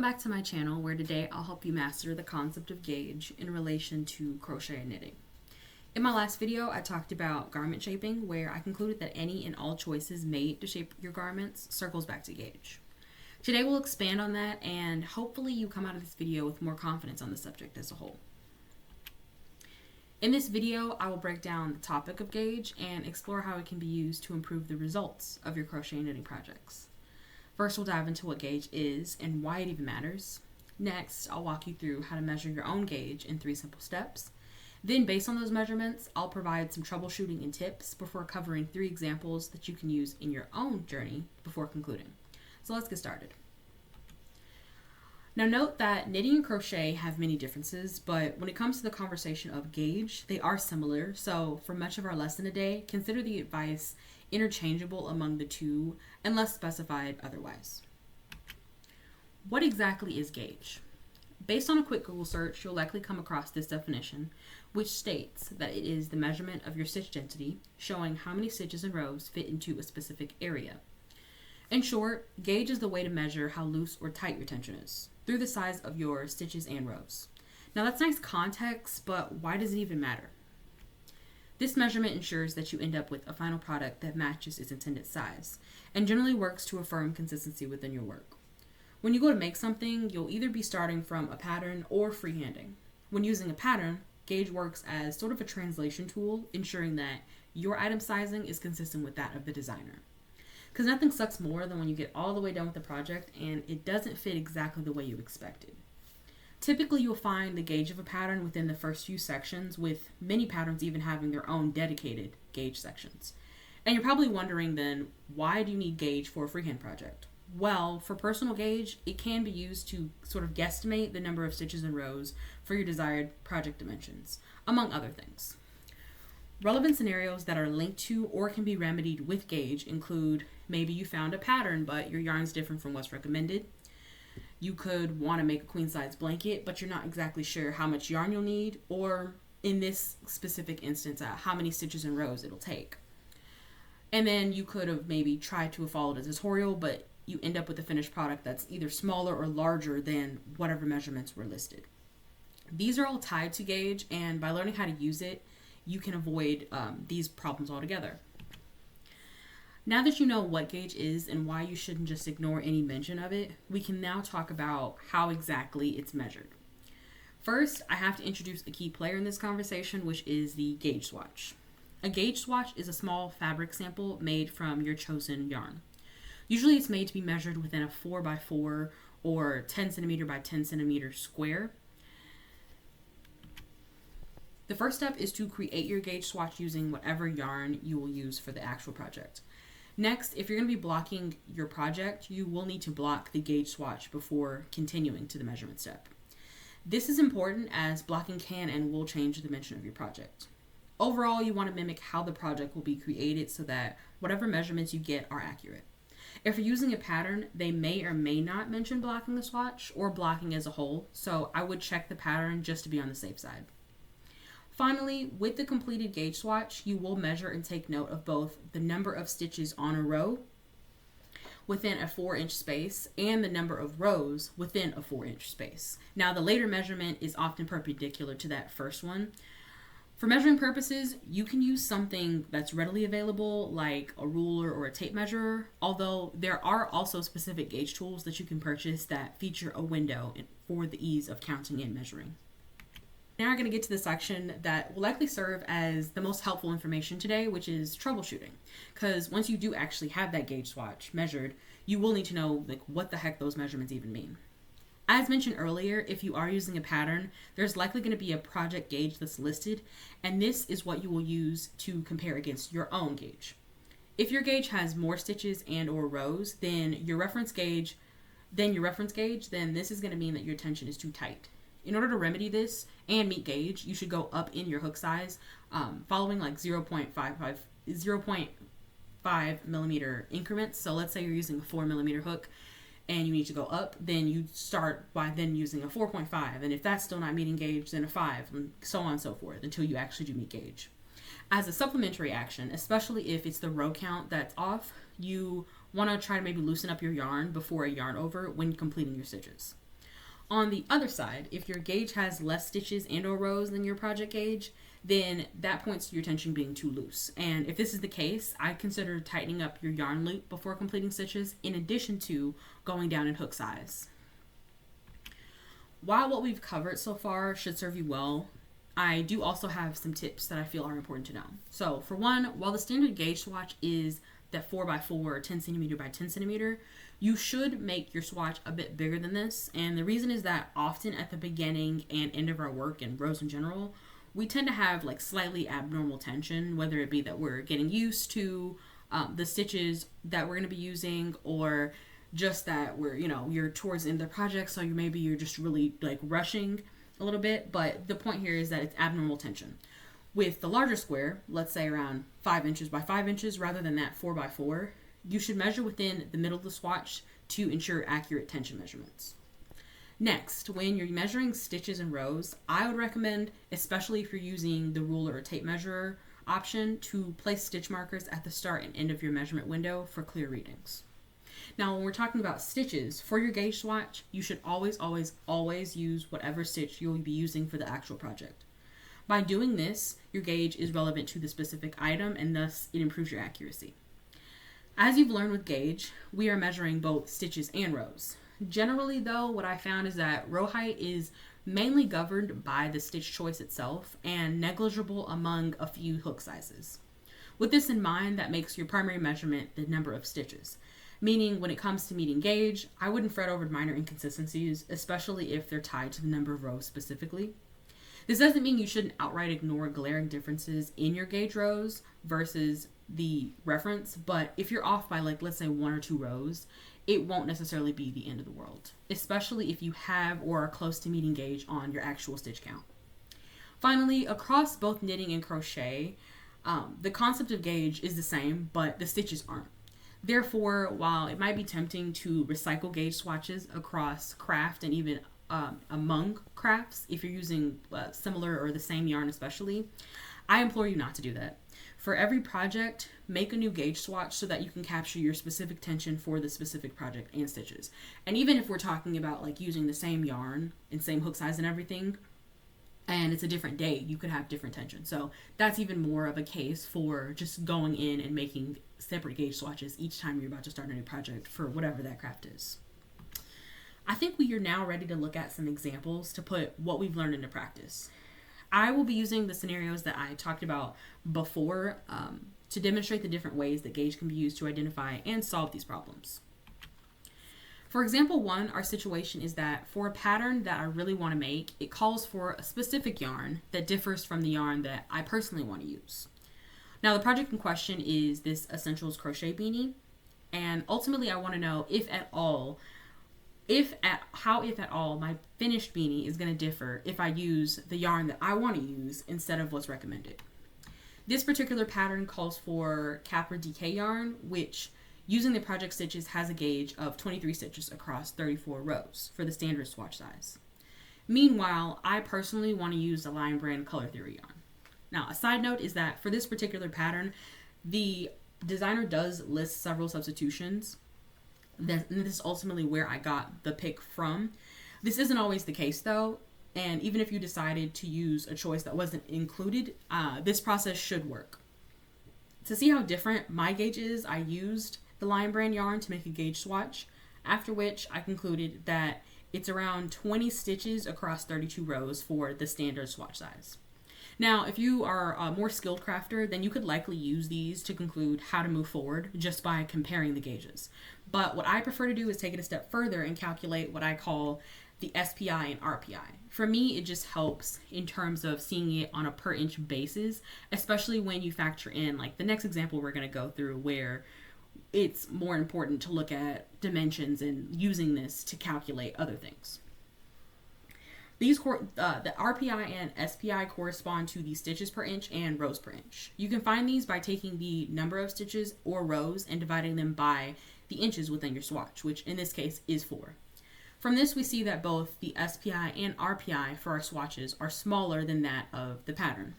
back to my channel, where today I'll help you master the concept of gauge in relation to crochet and knitting. In my last video, I talked about garment shaping, where I concluded that any and all choices made to shape your garments circles back to gauge. Today we'll expand on that, and hopefully you come out of this video with more confidence on the subject as a whole. In this video, I will break down the topic of gauge and explore how it can be used to improve the results of your crochet and knitting projects. First, we'll dive into what gauge is and why it even matters. Next, I'll walk you through how to measure your own gauge in 3 simple steps. Then, based on those measurements, I'll provide some troubleshooting and tips before covering 3 examples that you can use in your own journey before concluding. So let's get started. Now note that knitting and crochet have many differences, but when it comes to the conversation of gauge, they are similar. So for much of our lesson today, consider the advice interchangeable among the two unless specified otherwise. What exactly is gauge? Based on a quick Google search, you'll likely come across this definition, which states that it is the measurement of your stitch density, showing how many stitches and rows fit into a specific area. In short, gauge is the way to measure how loose or tight your tension is, through the size of your stitches and rows. Now that's nice context, but why does it even matter? This measurement ensures that you end up with a final product that matches its intended size, and generally works to affirm consistency within your work. When you go to make something, you'll either be starting from a pattern or freehanding. When using a pattern, gauge works as sort of a translation tool, ensuring that your item sizing is consistent with that of the designer. Because nothing sucks more than when you get all the way done with the project and it doesn't fit exactly the way you expected. Typically, you'll find the gauge of a pattern within the first few sections, with many patterns even having their own dedicated gauge sections. And you're probably wondering then, why do you need gauge for a freehand project? Well, for personal gauge, it can be used to sort of guesstimate the number of stitches and rows for your desired project dimensions, among other things. Relevant scenarios that are linked to or can be remedied with gauge include maybe you found a pattern but your yarn's different from what's recommended. You could want to make a queen size blanket but you're not exactly sure how much yarn you'll need, or in this specific instance, how many stitches and rows it'll take. And then you could have maybe tried to follow the tutorial, but you end up with a finished product that's either smaller or larger than whatever measurements were listed. These are all tied to gauge, and by learning how to use it, you can avoid these problems altogether. Now that you know what gauge is and why you shouldn't just ignore any mention of it, we can now talk about how exactly it's measured. First, I have to introduce a key player in this conversation, which is the gauge swatch. A gauge swatch is a small fabric sample made from your chosen yarn. Usually it's made to be measured within a 4x4 or 10 centimeter by 10 centimeter square. The first step is to create your gauge swatch using whatever yarn you will use for the actual project. Next, if you're going to be blocking your project, you will need to block the gauge swatch before continuing to the measurement step. This is important as blocking can and will change the dimension of your project. Overall, you want to mimic how the project will be created so that whatever measurements you get are accurate. If you're using a pattern, they may or may not mention blocking the swatch or blocking as a whole, so I would check the pattern just to be on the safe side. Finally, with the completed gauge swatch, you will measure and take note of both the number of stitches on a row within a 4-inch space and the number of rows within a 4-inch space. Now, the later measurement is often perpendicular to that first one. For measuring purposes, you can use something that's readily available, like a ruler or a tape measure, although there are also specific gauge tools that you can purchase that feature a window for the ease of counting and measuring. Now we're going to get to the section that will likely serve as the most helpful information today, which is troubleshooting. Because once you do actually have that gauge swatch measured, you will need to know what the heck those measurements even mean. As mentioned earlier, if you are using a pattern, there's likely going to be a project gauge that's listed, and this is what you will use to compare against your own gauge. If your gauge has more stitches and or rows than your reference gauge, then this is going to mean that your tension is too tight. In order to remedy this and meet gauge, you should go up in your hook size, following like 0.5 millimeter increments. So let's say you're using a 4 millimeter hook and you need to go up, then you start by then using a 4.5. And if that's still not meeting gauge, then a 5, and so on and so forth until you actually do meet gauge. As a supplementary action, especially if it's the row count that's off, you want to try to maybe loosen up your yarn before a yarn over when completing your stitches. On the other side, if your gauge has less stitches and or rows than your project gauge, then that points to your tension being too loose. And if this is the case, I consider tightening up your yarn loop before completing stitches, in addition to going down in hook size. While what we've covered so far should serve you well, I do also have some tips that I feel are important to know. So for one, while the standard gauge swatch is that 4x4 or 10 centimeter by 10 centimeter, you should make your swatch a bit bigger than this. And the reason is that often at the beginning and end of our work in rows in general, we tend to have like slightly abnormal tension, whether it be that we're getting used to the stitches that we're going to be using, or just that we're, you're towards the end of the project, so maybe you're just really like rushing a little bit. But the point here is that it's abnormal tension. With the larger square, let's say around 5 inches by 5 inches, rather than that 4x4, you should measure within the middle of the swatch to ensure accurate tension measurements. Next, when you're measuring stitches and rows, I would recommend, especially if you're using the ruler or tape measurer option, to place stitch markers at the start and end of your measurement window for clear readings. Now, when we're talking about stitches, for your gauge swatch, you should always use whatever stitch you'll be using for the actual project. By doing this, your gauge is relevant to the specific item, and thus it improves your accuracy. As you've learned with gauge, we are measuring both stitches and rows. Generally though, what I found is that row height is mainly governed by the stitch choice itself and negligible among a few hook sizes. With this in mind, that makes your primary measurement the number of stitches. Meaning when it comes to meeting gauge, I wouldn't fret over minor inconsistencies, especially if they're tied to the number of rows specifically. This doesn't mean you shouldn't outright ignore glaring differences in your gauge rows versus the reference, but if you're off by like, let's say 1 or 2 rows, it won't necessarily be the end of the world, especially if you have or are close to meeting gauge on your actual stitch count. Finally, across both knitting and crochet, the concept of gauge is the same, but the stitches aren't. Therefore, while it might be tempting to recycle gauge swatches across craft and even among crafts, if you're using similar or the same yarn especially, I implore you not to do that. For every project, make a new gauge swatch so that you can capture your specific tension for the specific project and stitches. And even if we're talking about like using the same yarn and same hook size and everything, and it's a different date, you could have different tension. So that's even more of a case for just going in and making separate gauge swatches each time you're about to start a new project for whatever that craft is. I think we are now ready to look at some examples to put what we've learned into practice. I will be using the scenarios that I talked about before to demonstrate the different ways that gauge can be used to identify and solve these problems. For example 1, our situation is that for a pattern that I really want to make, it calls for a specific yarn that differs from the yarn that I personally want to use. Now the project in question is this Essentials Crochet Beanie, and ultimately I want to know if at all, my finished beanie is going to differ if I use the yarn that I want to use instead of what's recommended. This particular pattern calls for Capra DK yarn, which using the project stitches has a gauge of 23 stitches across 34 rows for the standard swatch size. Meanwhile, I personally want to use the Lion Brand Color Theory yarn. Now, a side note is that for this particular pattern, the designer does list several substitutions. This is ultimately where I got the pick from. This isn't always the case though, and even if you decided to use a choice that wasn't included, this process should work. To see how different my gauge is, I used the Lion Brand yarn to make a gauge swatch, after which I concluded that it's around 20 stitches across 32 rows for the standard swatch size. Now, if you are a more skilled crafter, then you could likely use these to conclude how to move forward just by comparing the gauges. But what I prefer to do is take it a step further and calculate what I call the SPI and RPI. For me, it just helps in terms of seeing it on a per inch basis, especially when you factor in like the next example we're going to go through where it's more important to look at dimensions and using this to calculate other things. The RPI and SPI correspond to the stitches per inch and rows per inch. You can find these by taking the number of stitches or rows and dividing them by the inches within your swatch, which in this case is 4. From this, we see that both the SPI and RPI for our swatches are smaller than that of the pattern.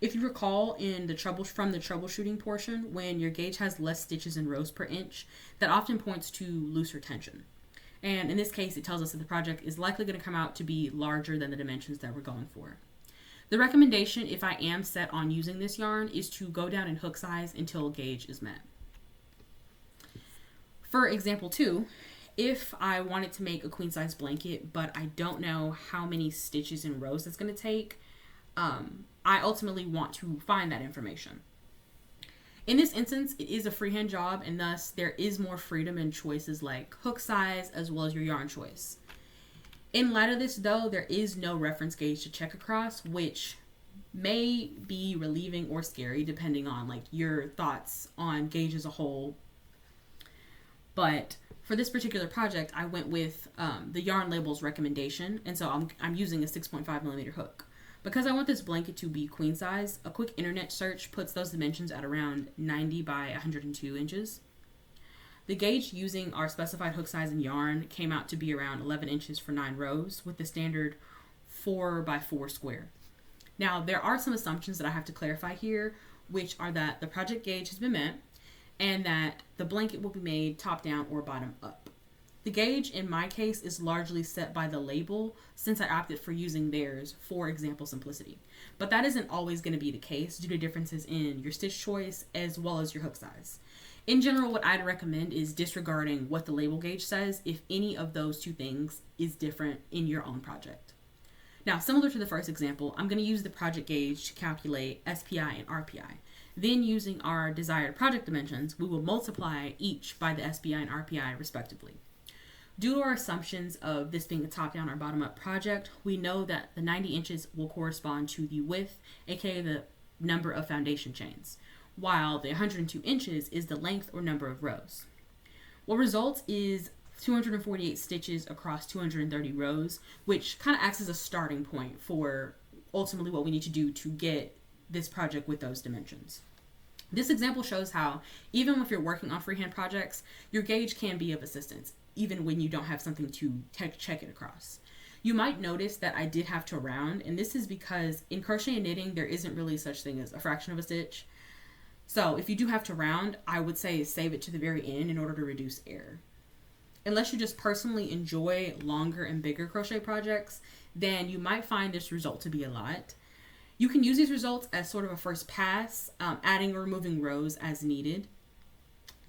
If you recall from the troubleshooting portion, when your gauge has less stitches and rows per inch, that often points to looser tension. And in this case, it tells us that the project is likely going to come out to be larger than the dimensions that we're going for. The recommendation, if I am set on using this yarn, is to go down in hook size until gauge is met. For example 2, if I wanted to make a queen size blanket, but I don't know how many stitches and rows it's going to take, I ultimately want to find that information. In this instance, it is a freehand job, and thus there is more freedom in choices like hook size as well as your yarn choice. In light of this, though, there is no reference gauge to check across, which may be relieving or scary depending on like your thoughts on gauge as a whole. But for this particular project, I went with the Yarn Labels recommendation, and so I'm using a 6.5mm hook. Because I want this blanket to be queen size, a quick internet search puts those dimensions at around 90 by 102 inches. The gauge using our specified hook size and yarn came out to be around 11 inches for 9 rows with the standard 4 by 4 square. Now, there are some assumptions that I have to clarify here, which are that the project gauge has been met and that the blanket will be made top down or bottom up. The gauge in my case is largely set by the label since I opted for using theirs for example simplicity. But that isn't always going to be the case due to differences in your stitch choice as well as your hook size. In general, what I'd recommend is disregarding what the label gauge says if any of those two things is different in your own project. Now, similar to the first example, I'm going to use the project gauge to calculate SPI and RPI. Then using our desired project dimensions, we will multiply each by the SPI and RPI respectively. Due to our assumptions of this being a top-down or bottom-up project, we know that the 90 inches will correspond to the width, aka the number of foundation chains, while the 102 inches is the length or number of rows. What results is 248 stitches across 230 rows, which kind of acts as a starting point for ultimately what we need to do to get this project with those dimensions. This example shows how, even if you're working on freehand projects, your gauge can be of assistance, even when you don't have something to check it across. You might notice that I did have to round, and this is because in crochet and knitting, there isn't really such thing as a fraction of a stitch. So if you do have to round, I would say save it to the very end in order to reduce error. Unless you just personally enjoy longer and bigger crochet projects, then you might find this result to be a lot. You can use these results as sort of a first pass, adding or removing rows as needed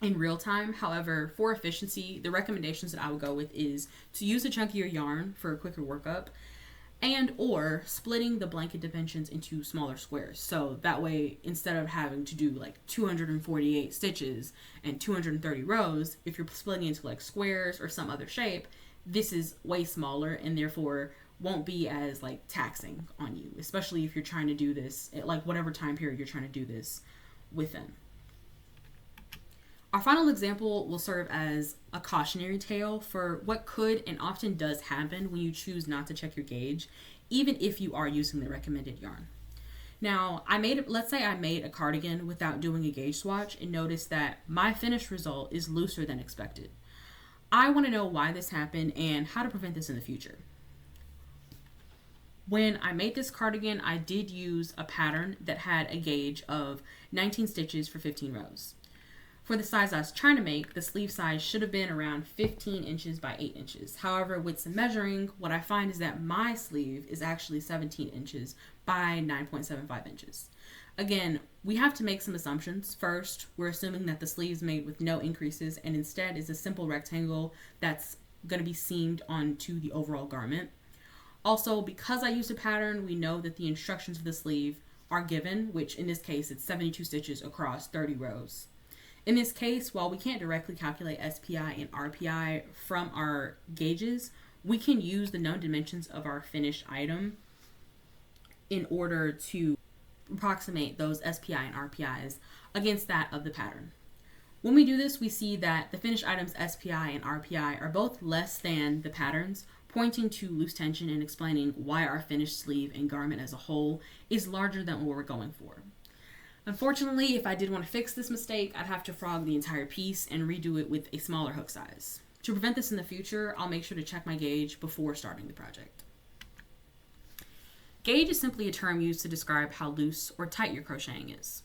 in real time. However, for efficiency, the recommendations that I would go with is to use a chunkier yarn for a quicker workup and or splitting the blanket dimensions into smaller squares. So that way, instead of having to do like 248 stitches and 230 rows, if you're splitting into like squares or some other shape, this is way smaller and therefore won't be as like taxing on you, especially if you're trying to do this at like whatever time period you're trying to do this within. Our final example will serve as a cautionary tale for what could and often does happen when you choose not to check your gauge, even if you are using the recommended yarn. Now, let's say I made a cardigan without doing a gauge swatch and noticed that my finished result is looser than expected. I want to know why this happened and how to prevent this in the future. When I made this cardigan, I did use a pattern that had a gauge of 19 stitches for 15 rows. For the size I was trying to make, the sleeve size should have been around 15 inches by 8 inches. However, with some measuring, what I find is that my sleeve is actually 17 inches by 9.75 inches. Again, we have to make some assumptions. First, we're assuming that the sleeve is made with no increases and instead is a simple rectangle that's going to be seamed onto the overall garment. Also, because I used a pattern, we know that the instructions for the sleeve are given, which in this case, it's 72 stitches across 30 rows. In this case, while we can't directly calculate SPI and RPI from our gauges, we can use the known dimensions of our finished item in order to approximate those SPI and RPIs against that of the pattern. When we do this, we see that the finished item's SPI and RPI are both less than the patterns, pointing to loose tension and explaining why our finished sleeve and garment as a whole is larger than what we're going for. Unfortunately, if I did want to fix this mistake, I'd have to frog the entire piece and redo it with a smaller hook size. To prevent this in the future, I'll make sure to check my gauge before starting the project. Gauge is simply a term used to describe how loose or tight your crocheting is.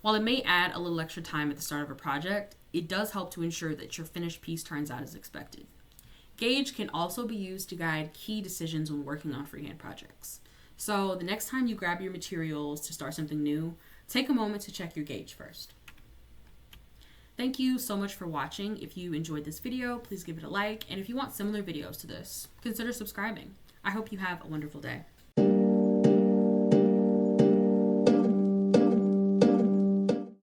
While it may add a little extra time at the start of a project, it does help to ensure that your finished piece turns out as expected. Gauge can also be used to guide key decisions when working on freehand projects. So the next time you grab your materials to start something new, take a moment to check your gauge first. Thank you so much for watching. If you enjoyed this video, please give it a like. And if you want similar videos to this, consider subscribing. I hope you have a wonderful day.